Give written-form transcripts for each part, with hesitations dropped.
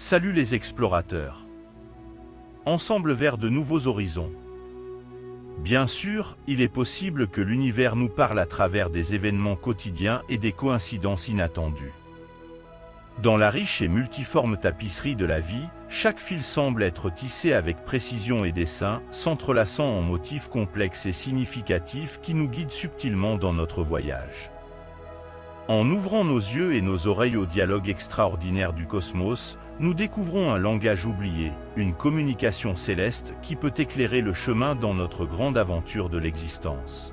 Salut les explorateurs. Ensemble vers de nouveaux horizons. Bien sûr, il est possible que l'univers nous parle à travers des événements quotidiens et des coïncidences inattendues. Dans la riche et multiforme tapisserie de la vie, chaque fil semble être tissé avec précision et dessin, s'entrelaçant en motifs complexes et significatifs qui nous guident subtilement dans notre voyage. En ouvrant nos yeux et nos oreilles au dialogue extraordinaire du cosmos, nous découvrons un langage oublié, une communication céleste qui peut éclairer le chemin dans notre grande aventure de l'existence.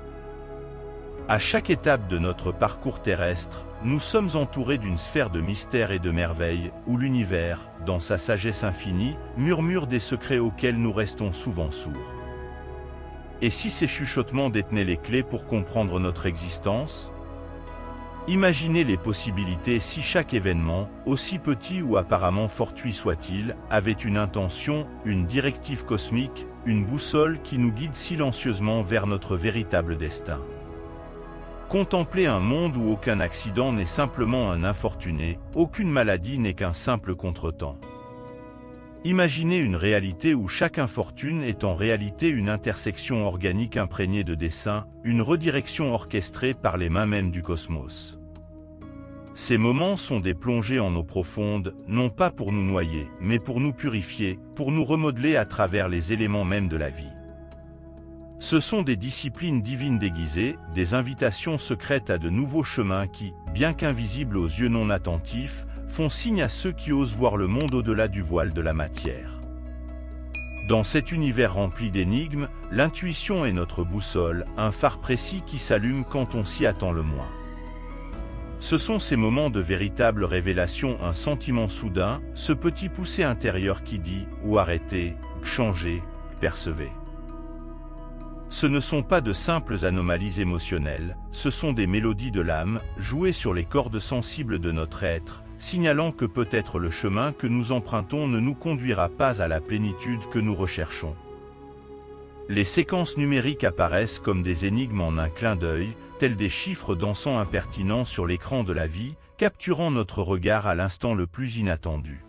À chaque étape de notre parcours terrestre, nous sommes entourés d'une sphère de mystère et de merveilles, où l'univers, dans sa sagesse infinie, murmure des secrets auxquels nous restons souvent sourds. Et si ces chuchotements détenaient les clés pour comprendre notre existence ? Imaginez les possibilités si chaque événement, aussi petit ou apparemment fortuit soit-il, avait une intention, une directive cosmique, une boussole qui nous guide silencieusement vers notre véritable destin. Contempler un monde où aucun accident n'est simplement un infortuné, aucune maladie n'est qu'un simple contretemps. Imaginez une réalité où chaque infortune est en réalité une intersection organique imprégnée de dessein, une redirection orchestrée par les mains mêmes du cosmos. Ces moments sont des plongées en eau profonde, non pas pour nous noyer, mais pour nous purifier, pour nous remodeler à travers les éléments mêmes de la vie. Ce sont des disciplines divines déguisées, des invitations secrètes à de nouveaux chemins qui, bien qu'invisibles aux yeux non attentifs, font signe à ceux qui osent voir le monde au-delà du voile de la matière. Dans cet univers rempli d'énigmes, l'intuition est notre boussole, un phare précis qui s'allume quand on s'y attend le moins. Ce sont ces moments de véritable révélation, un sentiment soudain, ce petit poussé intérieur qui dit « ou arrêtez, changez, percevez ». Ce ne sont pas de simples anomalies émotionnelles, ce sont des mélodies de l'âme, jouées sur les cordes sensibles de notre être, signalant que peut-être le chemin que nous empruntons ne nous conduira pas à la plénitude que nous recherchons. Les séquences numériques apparaissent comme des énigmes en un clin d'œil, tels des chiffres dansant impertinents sur l'écran de la vie, capturant notre regard à l'instant le plus inattendu.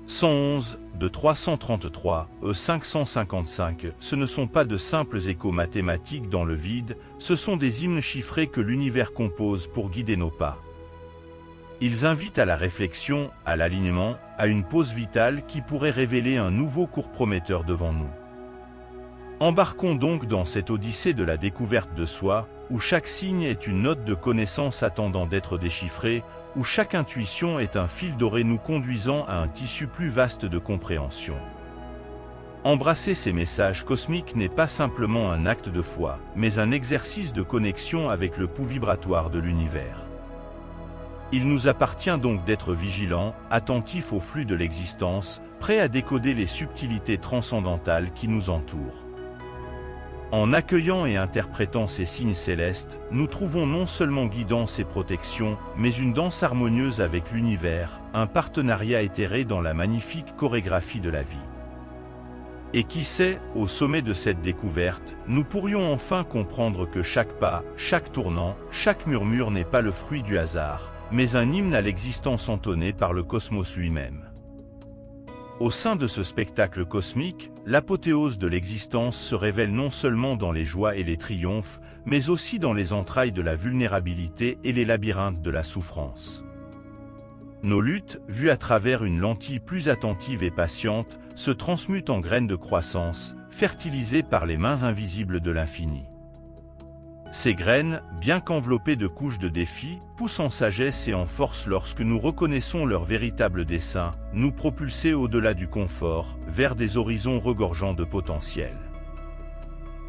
111, de 333, 555, ce ne sont pas de simples échos mathématiques dans le vide, ce sont des hymnes chiffrés que l'univers compose pour guider nos pas. Ils invitent à la réflexion, à l'alignement, à une pause vitale qui pourrait révéler un nouveau cours prometteur devant nous. Embarquons donc dans cette odyssée de la découverte de soi, où chaque signe est une note de connaissance attendant d'être déchiffrée, où chaque intuition est un fil doré nous conduisant à un tissu plus vaste de compréhension. Embrasser ces messages cosmiques n'est pas simplement un acte de foi, mais un exercice de connexion avec le pouls vibratoire de l'univers. Il nous appartient donc d'être vigilants, attentifs au flux de l'existence, prêts à décoder les subtilités transcendantales qui nous entourent. En accueillant et interprétant ces signes célestes, nous trouvons non seulement guidance et protection, mais une danse harmonieuse avec l'univers, un partenariat éthéré dans la magnifique chorégraphie de la vie. Et qui sait, au sommet de cette découverte, nous pourrions enfin comprendre que chaque pas, chaque tournant, chaque murmure n'est pas le fruit du hasard, mais un hymne à l'existence entonné par le cosmos lui-même. Au sein de ce spectacle cosmique, l'apothéose de l'existence se révèle non seulement dans les joies et les triomphes, mais aussi dans les entrailles de la vulnérabilité et les labyrinthes de la souffrance. Nos luttes, vues à travers une lentille plus attentive et patiente, se transmutent en graines de croissance, fertilisées par les mains invisibles de l'infini. Ces graines, bien qu'enveloppées de couches de défis, poussent en sagesse et en force lorsque nous reconnaissons leur véritable dessein, nous propulser au-delà du confort, vers des horizons regorgeants de potentiel.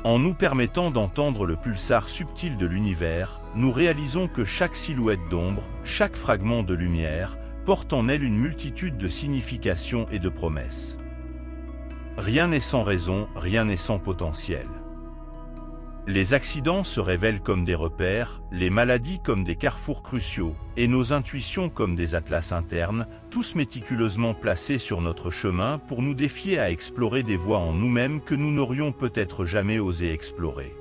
En nous permettant d'entendre le pulsar subtil de l'univers, nous réalisons que chaque silhouette d'ombre, chaque fragment de lumière, porte en elle une multitude de significations et de promesses. Rien n'est sans raison, rien n'est sans potentiel. Les accidents se révèlent comme des repères, les maladies comme des carrefours cruciaux, et nos intuitions comme des atlas internes, tous méticuleusement placés sur notre chemin pour nous défier à explorer des voies en nous-mêmes que nous n'aurions peut-être jamais osé explorer.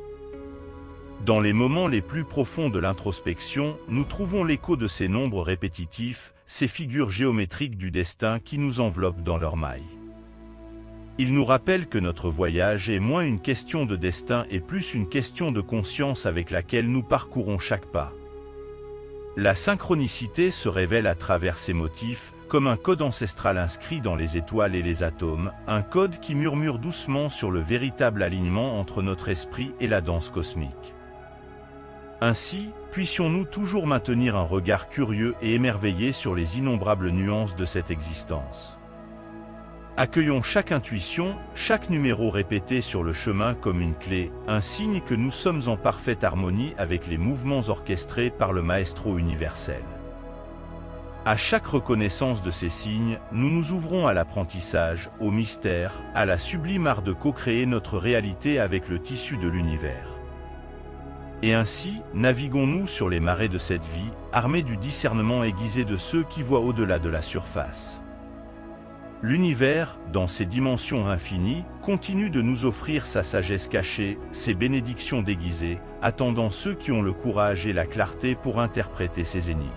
Dans les moments les plus profonds de l'introspection, nous trouvons l'écho de ces nombres répétitifs, ces figures géométriques du destin qui nous enveloppent dans leurs mailles. Ils nous rappellent que notre voyage est moins une question de destin et plus une question de conscience avec laquelle nous parcourons chaque pas. La synchronicité se révèle à travers ces motifs, comme un code ancestral inscrit dans les étoiles et les atomes, un code qui murmure doucement sur le véritable alignement entre notre esprit et la danse cosmique. Ainsi, puissions-nous toujours maintenir un regard curieux et émerveillé sur les innombrables nuances de cette existence. Accueillons chaque intuition, chaque numéro répété sur le chemin comme une clé, un signe que nous sommes en parfaite harmonie avec les mouvements orchestrés par le Maestro universel. À chaque reconnaissance de ces signes, nous nous ouvrons à l'apprentissage, au mystère, à la sublime art de co-créer notre réalité avec le tissu de l'univers. Et ainsi, naviguons-nous sur les marées de cette vie, armés du discernement aiguisé de ceux qui voient au-delà de la surface. L'univers, dans ses dimensions infinies, continue de nous offrir sa sagesse cachée, ses bénédictions déguisées, attendant ceux qui ont le courage et la clarté pour interpréter ces énigmes.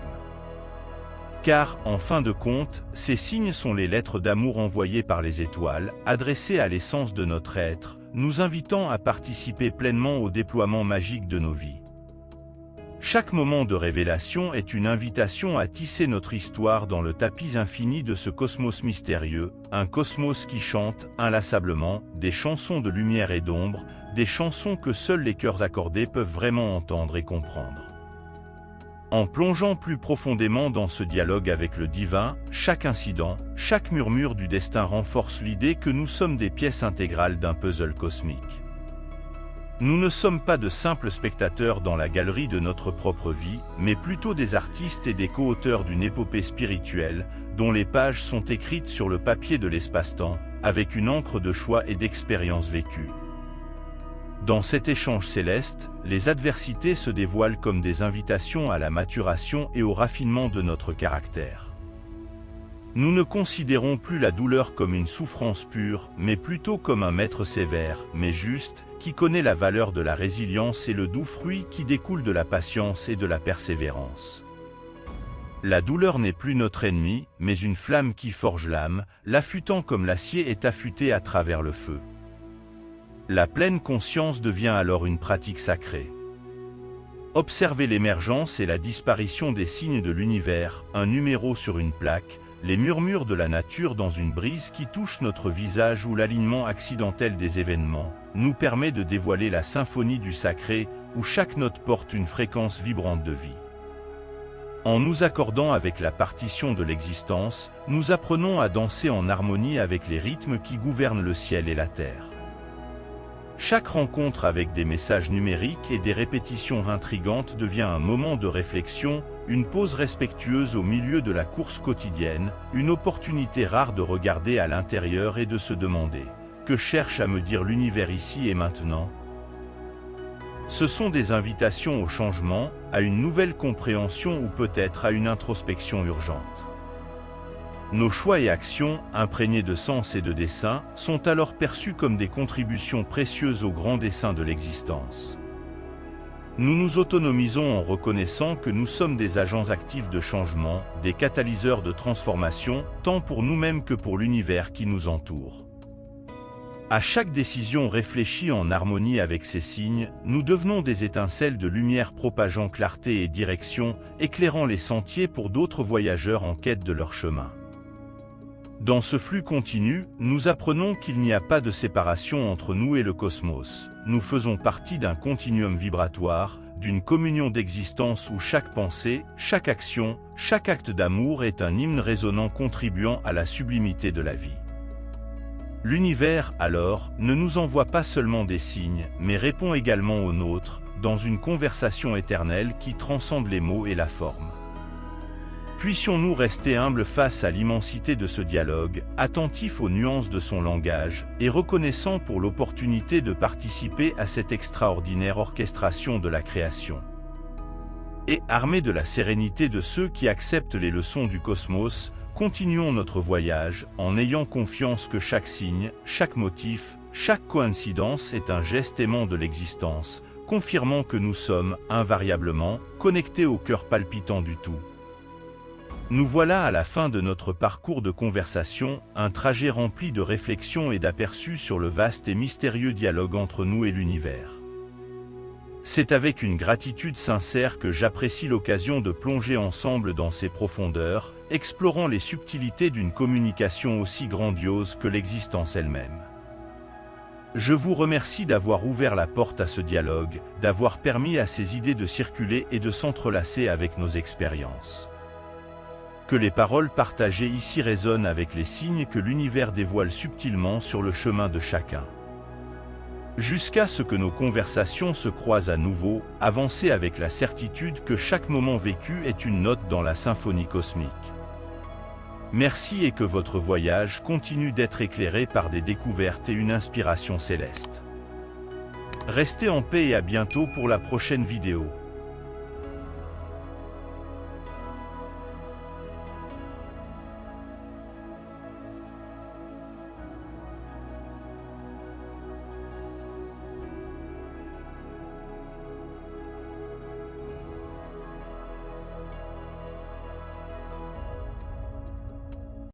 Car, en fin de compte, ces signes sont les lettres d'amour envoyées par les étoiles, adressées à l'essence de notre être, nous invitant à participer pleinement au déploiement magique de nos vies. Chaque moment de révélation est une invitation à tisser notre histoire dans le tapis infini de ce cosmos mystérieux, un cosmos qui chante, inlassablement, des chansons de lumière et d'ombre, des chansons que seuls les cœurs accordés peuvent vraiment entendre et comprendre. En plongeant plus profondément dans ce dialogue avec le divin, chaque incident, chaque murmure du destin renforce l'idée que nous sommes des pièces intégrales d'un puzzle cosmique. Nous ne sommes pas de simples spectateurs dans la galerie de notre propre vie, mais plutôt des artistes et des co-auteurs d'une épopée spirituelle, dont les pages sont écrites sur le papier de l'espace-temps, avec une encre de choix et d'expérience vécue. Dans cet échange céleste, les adversités se dévoilent comme des invitations à la maturation et au raffinement de notre caractère. Nous ne considérons plus la douleur comme une souffrance pure, mais plutôt comme un maître sévère, mais juste, qui connaît la valeur de la résilience et le doux fruit qui découle de la patience et de la persévérance. La douleur n'est plus notre ennemi, mais une flamme qui forge l'âme, l'affûtant comme l'acier est affûté à travers le feu. La pleine conscience devient alors une pratique sacrée. Observez l'émergence et la disparition des signes de l'univers, un numéro sur une plaque, les murmures de la nature dans une brise qui touche notre visage ou l'alignement accidentel des événements, nous permet de dévoiler la symphonie du sacré, où chaque note porte une fréquence vibrante de vie. En nous accordant avec la partition de l'existence, nous apprenons à danser en harmonie avec les rythmes qui gouvernent le ciel et la terre. Chaque rencontre avec des messages numériques et des répétitions intrigantes devient un moment de réflexion, une pause respectueuse au milieu de la course quotidienne, une opportunité rare de regarder à l'intérieur et de se demander « Que cherche à me dire l'univers ici et maintenant ?» Ce sont des invitations au changement, à une nouvelle compréhension ou peut-être à une introspection urgente. Nos choix et actions, imprégnés de sens et de dessein, sont alors perçus comme des contributions précieuses au grand dessein de l'existence. Nous nous autonomisons en reconnaissant que nous sommes des agents actifs de changement, des catalyseurs de transformation, tant pour nous-mêmes que pour l'univers qui nous entoure. À chaque décision réfléchie en harmonie avec ces signes, nous devenons des étincelles de lumière propageant clarté et direction, éclairant les sentiers pour d'autres voyageurs en quête de leur chemin. Dans ce flux continu, nous apprenons qu'il n'y a pas de séparation entre nous et le cosmos. Nous faisons partie d'un continuum vibratoire, d'une communion d'existence où chaque pensée, chaque action, chaque acte d'amour est un hymne résonnant contribuant à la sublimité de la vie. L'univers, alors, ne nous envoie pas seulement des signes, mais répond également aux nôtres, dans une conversation éternelle qui transcende les mots et la forme. Puissions-nous rester humbles face à l'immensité de ce dialogue, attentifs aux nuances de son langage, et reconnaissants pour l'opportunité de participer à cette extraordinaire orchestration de la création. Et, armés de la sérénité de ceux qui acceptent les leçons du cosmos, continuons notre voyage, en ayant confiance que chaque signe, chaque motif, chaque coïncidence est un geste aimant de l'existence, confirmant que nous sommes, invariablement, connectés au cœur palpitant du tout. Nous voilà à la fin de notre parcours de conversation, un trajet rempli de réflexions et d'aperçus sur le vaste et mystérieux dialogue entre nous et l'univers. C'est avec une gratitude sincère que j'apprécie l'occasion de plonger ensemble dans ces profondeurs, explorant les subtilités d'une communication aussi grandiose que l'existence elle-même. Je vous remercie d'avoir ouvert la porte à ce dialogue, d'avoir permis à ces idées de circuler et de s'entrelacer avec nos expériences. Que les paroles partagées ici résonnent avec les signes que l'univers dévoile subtilement sur le chemin de chacun. Jusqu'à ce que nos conversations se croisent à nouveau, avancez avec la certitude que chaque moment vécu est une note dans la symphonie cosmique. Merci et que votre voyage continue d'être éclairé par des découvertes et une inspiration céleste. Restez en paix et à bientôt pour la prochaine vidéo.